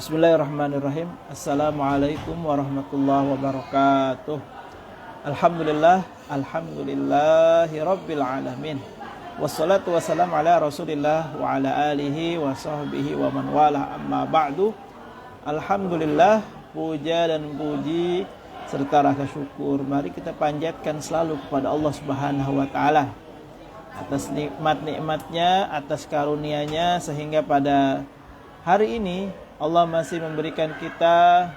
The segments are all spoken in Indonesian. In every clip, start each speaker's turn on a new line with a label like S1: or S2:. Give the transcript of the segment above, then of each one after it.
S1: Bismillahirrahmanirrahim. Assalamualaikum warahmatullahi wabarakatuh. Alhamdulillahi rabbil alamin. Wassalatu wassalamu ala Rasulillah wa ala alihi wa sahbihi wa man wala, amma ba'du. Alhamdulillah, puja dan puji serta rasa syukur mari kita panjatkan selalu kepada Allah Subhanahu wa taala atas nikmat-nikmatnya, atas karunia-Nya, sehingga pada hari ini Allah masih memberikan kita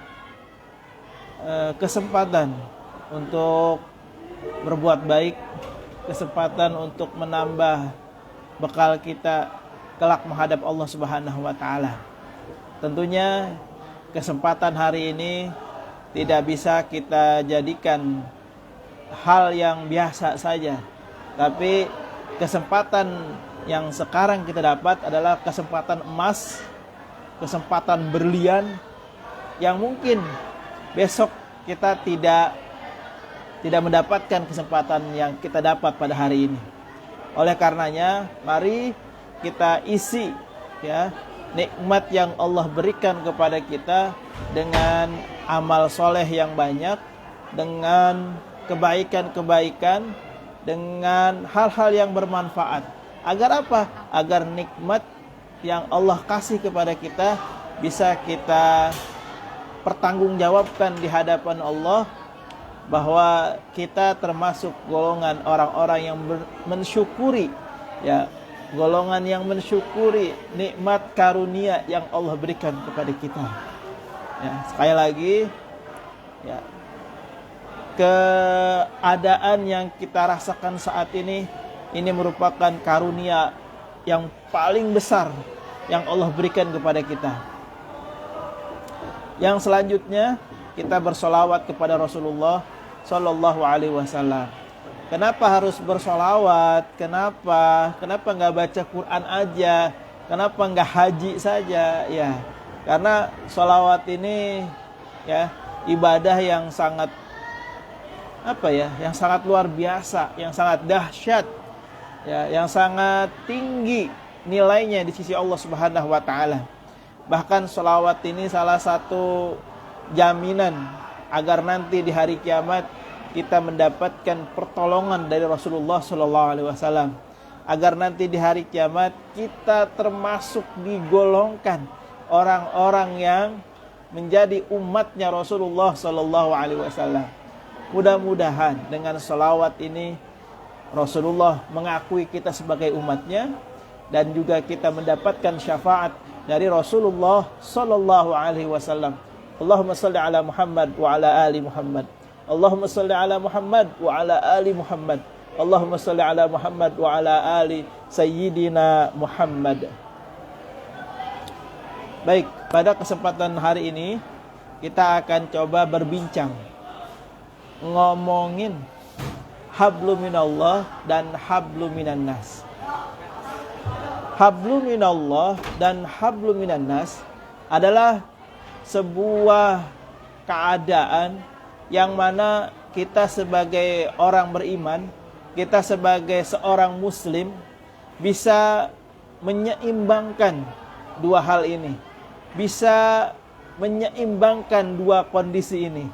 S1: kesempatan untuk berbuat baik, kesempatan untuk menambah bekal kita kelak menghadap Allah Subhanahu wa taala. Tentunya kesempatan hari ini tidak bisa kita jadikan hal yang biasa saja, tapi kesempatan yang sekarang kita dapat adalah kesempatan emas, kesempatan berlian yang mungkin besok kita tidak mendapatkan kesempatan yang kita dapat pada hari ini. Oleh karenanya, mari kita isi nikmat yang Allah berikan kepada kita dengan amal soleh yang banyak, dengan kebaikan-kebaikan, dengan hal-hal yang bermanfaat. Agar apa? Agar nikmat yang Allah kasih kepada kita bisa kita pertanggungjawabkan di hadapan Allah, bahwa kita termasuk golongan orang-orang yang mensyukuri, golongan yang mensyukuri nikmat karunia yang Allah berikan kepada kita. Sekali lagi, keadaan yang kita rasakan saat ini merupakan karunia yang paling besar yang Allah berikan kepada kita. Yang selanjutnya, kita bersolawat kepada Rasulullah Sallallahu Alaihi Wasallam. Kenapa harus bersolawat? Kenapa nggak baca Quran aja? Kenapa nggak haji saja? Karena solawat ini ibadah yang sangat yang sangat luar biasa, yang sangat dahsyat, yang sangat tinggi nilainya di sisi Allah Subhanahu wa taala. Bahkan sholawat ini salah satu jaminan agar nanti di hari kiamat kita mendapatkan pertolongan dari Rasulullah sallallahu alaihi wasallam. Agar nanti di hari kiamat kita termasuk digolongkan orang-orang yang menjadi umatnya Rasulullah sallallahu alaihi wasallam. Mudah-mudahan dengan sholawat ini Rasulullah mengakui kita sebagai umatnya, dan juga kita mendapatkan syafaat dari Rasulullah sallallahu alaihi wasallam. Allahumma shalli ala Muhammad wa ala ali Muhammad. Allahumma shalli ala Muhammad wa ala ali Muhammad. Allahumma shalli ala Muhammad wa ala ali sayyidina Muhammad. Baik, pada kesempatan hari ini kita akan coba berbincang ngomongin hablu minallah dan hablu minan nas. Hablu minallah dan hablu minan nas adalah sebuah keadaan yang mana kita sebagai orang beriman, kita sebagai seorang muslim bisa menyeimbangkan dua hal ini. Bisa menyeimbangkan dua kondisi ini.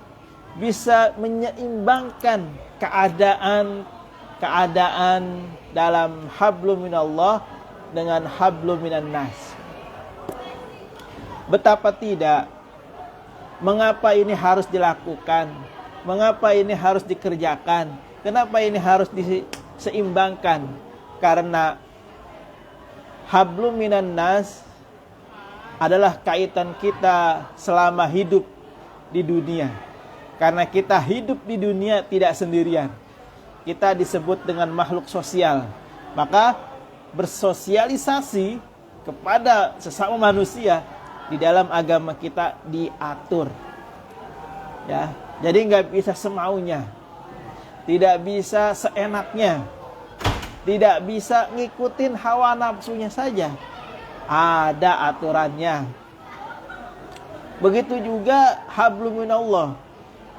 S1: Bisa menyeimbangkan keadaan dalam hablu minallah dengan hablu minan nas. Betapa tidak, mengapa ini harus dilakukan, mengapa ini harus dikerjakan, kenapa ini harus diseimbangkan? Karena hablu minan nas adalah kaitan kita selama hidup di dunia. Karena kita hidup di dunia tidak sendirian. Kita disebut dengan makhluk sosial. Maka bersosialisasi kepada sesama manusia di dalam agama kita diatur. Jadi nggak bisa semaunya, tidak bisa seenaknya, tidak bisa ngikutin hawa nafsunya saja. Ada aturannya. Begitu juga hablu minallah.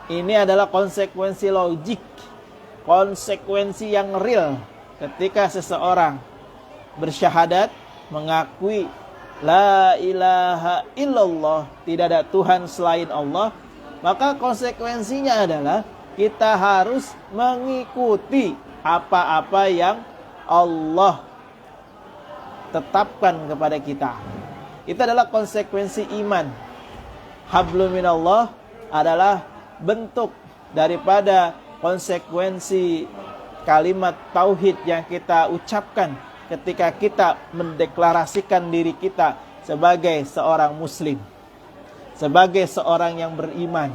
S1: Ini adalah konsekuensi logik, konsekuensi yang real ketika seseorang bersyahadat, mengakui La ilaha illallah, tidak ada Tuhan selain Allah, maka konsekuensinya adalah kita harus mengikuti apa-apa yang Allah tetapkan kepada kita. Itu adalah konsekuensi iman. Hablum minallah adalah bentuk daripada konsekuensi kalimat tauhid yang kita ucapkan ketika kita mendeklarasikan diri kita sebagai seorang muslim, sebagai seorang yang beriman.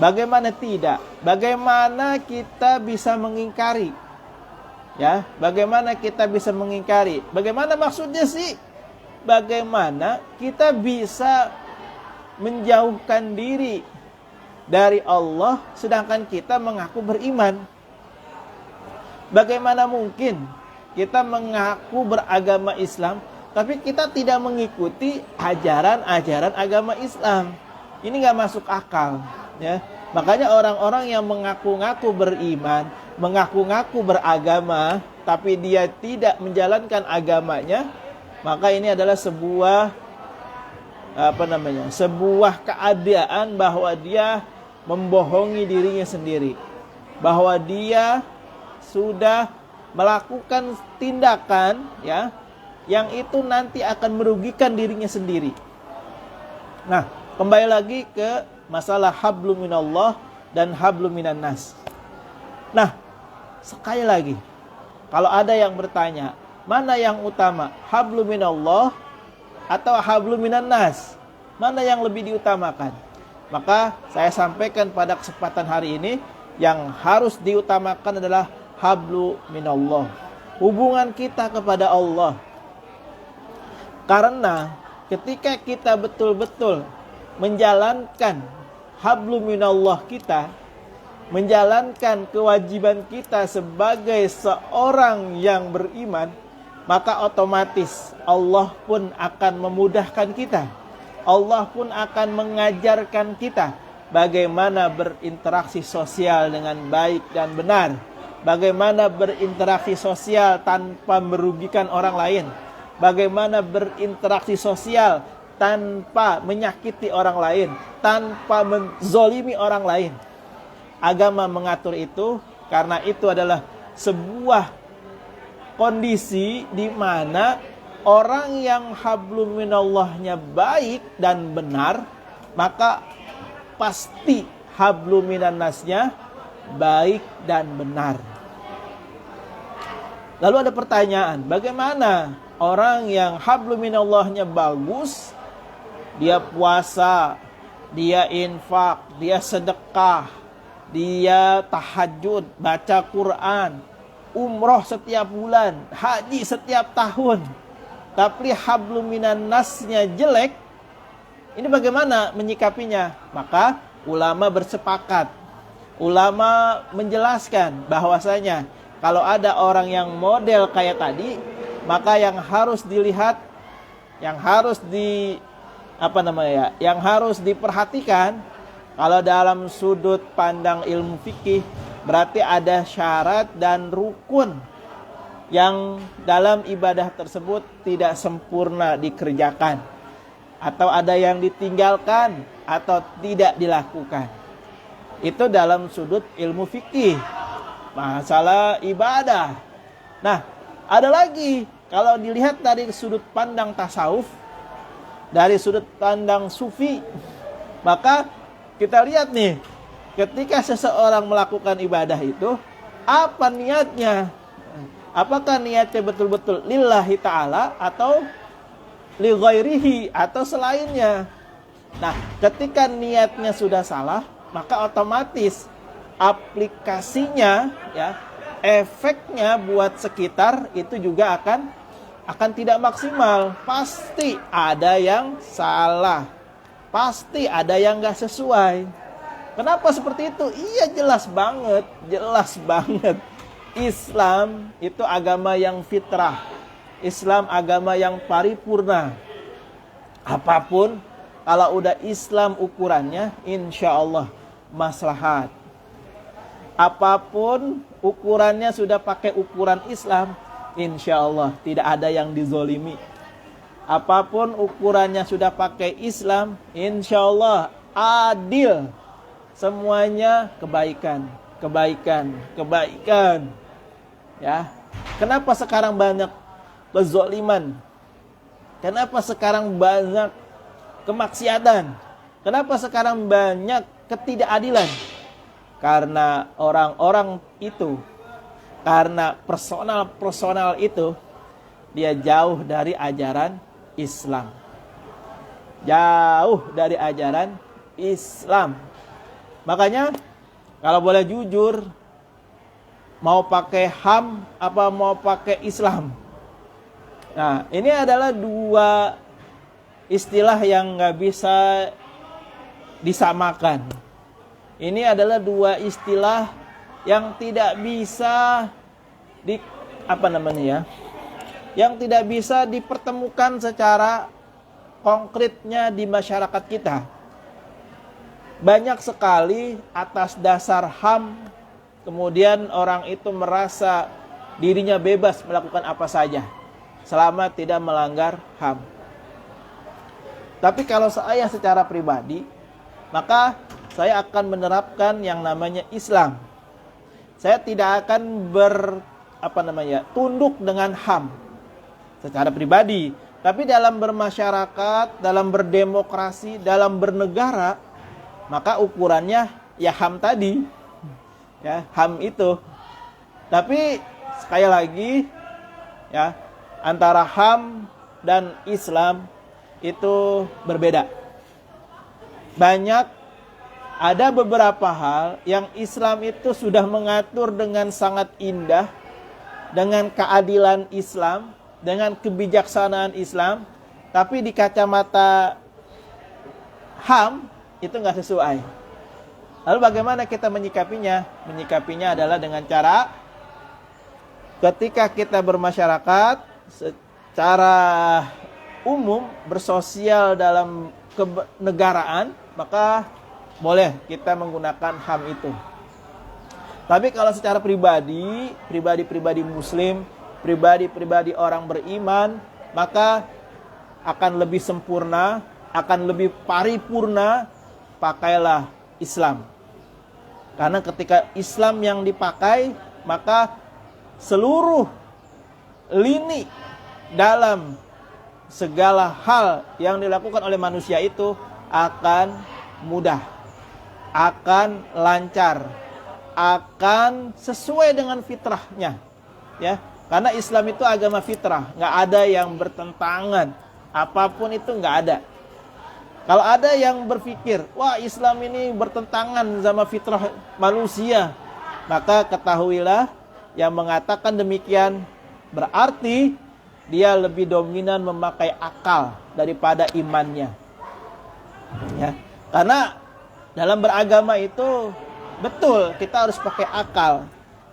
S1: Bagaimana tidak? Bagaimana kita bisa mengingkari? Ya, bagaimana kita bisa mengingkari? Bagaimana maksudnya sih? Bagaimana kita bisa menjauhkan diri dari Allah sedangkan kita mengaku beriman? Bagaimana mungkin kita mengaku beragama Islam tapi kita tidak mengikuti ajaran-ajaran agama Islam? Ini nggak masuk akal, ya. Makanya orang-orang yang mengaku-ngaku beriman, mengaku-ngaku beragama, tapi dia tidak menjalankan agamanya, maka ini adalah sebuah sebuah keadaan bahwa dia membohongi dirinya sendiri, bahwa dia sudah melakukan tindakan, ya, yang itu nanti akan merugikan dirinya sendiri. Nah, kembali lagi ke masalah hablum minallah dan hablum minan nas. Nah, sekali lagi, kalau ada yang bertanya, mana yang utama, hablum minallah atau hablum minan nas? Mana yang lebih diutamakan? Maka saya sampaikan pada kesempatan hari ini, yang harus diutamakan adalah hablu minallah, hubungan kita kepada Allah. Karena ketika kita betul-betul menjalankan hablu minallah kita, menjalankan kewajiban kita sebagai seorang yang beriman, maka otomatis Allah pun akan memudahkan kita. Allah pun akan mengajarkan kita bagaimana berinteraksi sosial dengan baik dan benar, bagaimana berinteraksi sosial tanpa merugikan orang lain, bagaimana berinteraksi sosial tanpa menyakiti orang lain, tanpa menzolimi orang lain. Agama mengatur itu karena itu adalah sebuah kondisi di mana orang yang hablum minallahnya baik dan benar, maka pasti hablum minan nasnya baik dan benar. Lalu ada pertanyaan, bagaimana orang yang hablum minallahnya bagus, dia puasa, dia infak, dia sedekah, dia tahajud, baca Quran, umroh setiap bulan, haji setiap tahun, tapi hablum minan nasnya jelek, ini bagaimana menyikapinya? Maka ulama bersepakat, ulama menjelaskan bahwasanya kalau ada orang yang model kayak tadi, maka yang harus dilihat, yang harus yang harus diperhatikan, kalau dalam sudut pandang ilmu fikih, berarti ada syarat dan rukun yang dalam ibadah tersebut tidak sempurna dikerjakan, atau ada yang ditinggalkan atau tidak dilakukan. Itu dalam sudut ilmu fikih, masalah ibadah. Nah, ada lagi kalau dilihat dari sudut pandang tasawuf, dari sudut pandang sufi, maka kita lihat nih, ketika seseorang melakukan ibadah itu, apa niatnya? Apakah niatnya betul-betul lillahi ta'ala atau li ghairihi atau selainnya? Nah, ketika niatnya sudah salah, maka otomatis aplikasinya, ya, efeknya buat sekitar itu juga akan tidak maksimal. Pasti ada yang salah, pasti ada yang gak sesuai. Kenapa seperti itu? Iya, jelas banget. Islam itu agama yang fitrah, Islam agama yang paripurna. Apapun kalau udah Islam ukurannya, insya Allah maslahat. Apapun ukurannya sudah pakai ukuran Islam, insya Allah tidak ada yang dizolimi. apapun ukurannya sudah pakai Islam, insya Allah adil. Semuanya kebaikan, kebaikan, kebaikan. Ya, kenapa sekarang banyak kezaliman? Kenapa sekarang banyak kemaksiatan? Kenapa sekarang banyak ketidakadilan? Karena orang-orang itu, karena personal itu, dia jauh dari ajaran Islam. Jauh dari ajaran Islam. Makanya kalau boleh jujur, mau pakai HAM apa mau pakai Islam? Nah, ini adalah dua istilah yang nggak bisa disamakan. Ini adalah dua istilah yang tidak bisa yang tidak bisa dipertemukan secara konkretnya di masyarakat kita. Banyak sekali atas dasar HAM, kemudian orang itu merasa dirinya bebas melakukan apa saja selama tidak melanggar HAM. Tapi kalau saya secara pribadi, maka saya akan menerapkan yang namanya Islam. Saya tidak akan tunduk dengan HAM secara pribadi. Tapi dalam bermasyarakat, dalam berdemokrasi, dalam bernegara, maka ukurannya ya HAM tadi. Ya, HAM itu. Tapi sekali lagi, ya, antara HAM dan Islam itu berbeda. Ada beberapa hal yang Islam itu sudah mengatur dengan sangat indah, dengan keadilan Islam, dengan kebijaksanaan Islam, tapi di kacamata HAM itu nggak sesuai. Lalu bagaimana kita menyikapinya? Menyikapinya adalah dengan cara ketika kita bermasyarakat secara umum, bersosial dalam kenegaraan, maka boleh kita menggunakan HAM itu. Tapi kalau secara pribadi Muslim, pribadi orang beriman, maka akan lebih sempurna, akan lebih paripurna, pakailah Islam. Karena ketika Islam yang dipakai, maka seluruh lini dalam segala hal yang dilakukan oleh manusia itu akan mudah, akan lancar, akan sesuai dengan fitrahnya, ya. Karena Islam itu agama fitrah, nggak ada yang bertentangan, apapun itu nggak ada. Kalau ada yang berpikir, wah Islam ini bertentangan sama fitrah manusia, maka ketahuilah yang mengatakan demikian berarti dia lebih dominan memakai akal daripada imannya. Ya, karena dalam beragama itu betul kita harus pakai akal,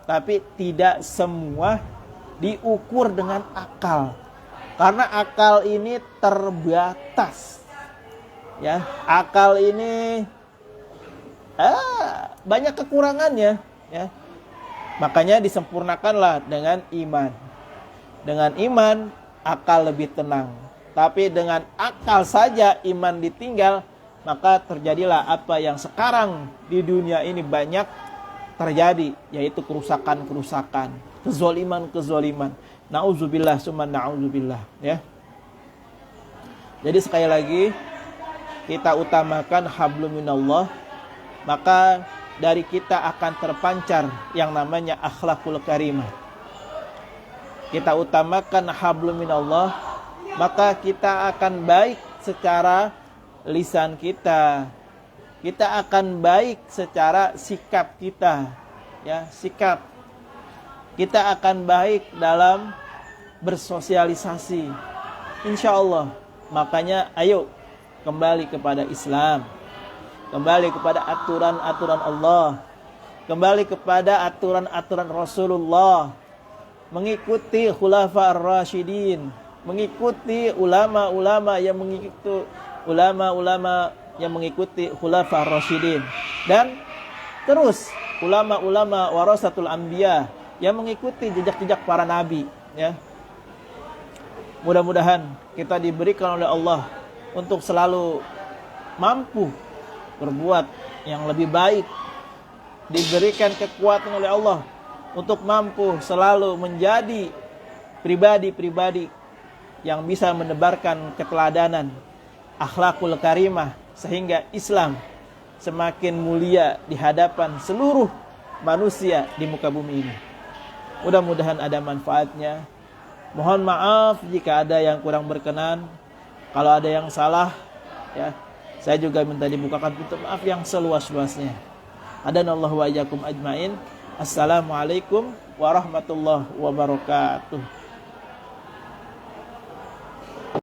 S1: tapi tidak semua diukur dengan akal. Karena akal ini terbatas. Ya, akal ini banyak kekurangannya, ya. Makanya disempurnakanlah dengan iman. Dengan iman akal lebih tenang. Tapi dengan akal saja iman ditinggal, maka terjadilah apa yang sekarang di dunia ini banyak terjadi, yaitu kerusakan-kerusakan, kezoliman-kezoliman. Na'udzubillah summa na'udzubillah, ya. Jadi sekali lagi kita utamakan hablum minallah, maka dari kita akan terpancar yang namanya akhlakul karimah. Kita utamakan hablum minallah, maka kita akan baik secara lisan kita. Kita akan baik secara sikap kita, ya, sikap. Kita akan baik dalam bersosialisasi. Insya Allah. Makanya ayo kembali kepada Islam, kembali kepada aturan-aturan Allah, kembali kepada aturan-aturan Rasulullah, mengikuti khulafa ar-rasyidin, mengikuti ulama-ulama yang mengikuti khulafa ar-rasyidin, dan terus ulama-ulama warasatul anbiya yang mengikuti jejak-jejak para nabi, ya. Mudah-mudahan kita diberikan oleh Allah untuk selalu mampu berbuat yang lebih baik, diberikan kekuatan oleh Allah untuk mampu selalu menjadi pribadi-pribadi yang bisa menebarkan keteladanan, akhlakul karimah, sehingga Islam semakin mulia di hadapan seluruh manusia di muka bumi ini. Mudah-mudahan ada manfaatnya. Mohon maaf jika ada yang kurang berkenan. Kalau ada yang salah, ya, saya juga minta dibukakan pintu maaf yang seluas-luasnya. Hadanallahu wa iyyakum ajmain. Assalamualaikum warahmatullahi wabarakatuh.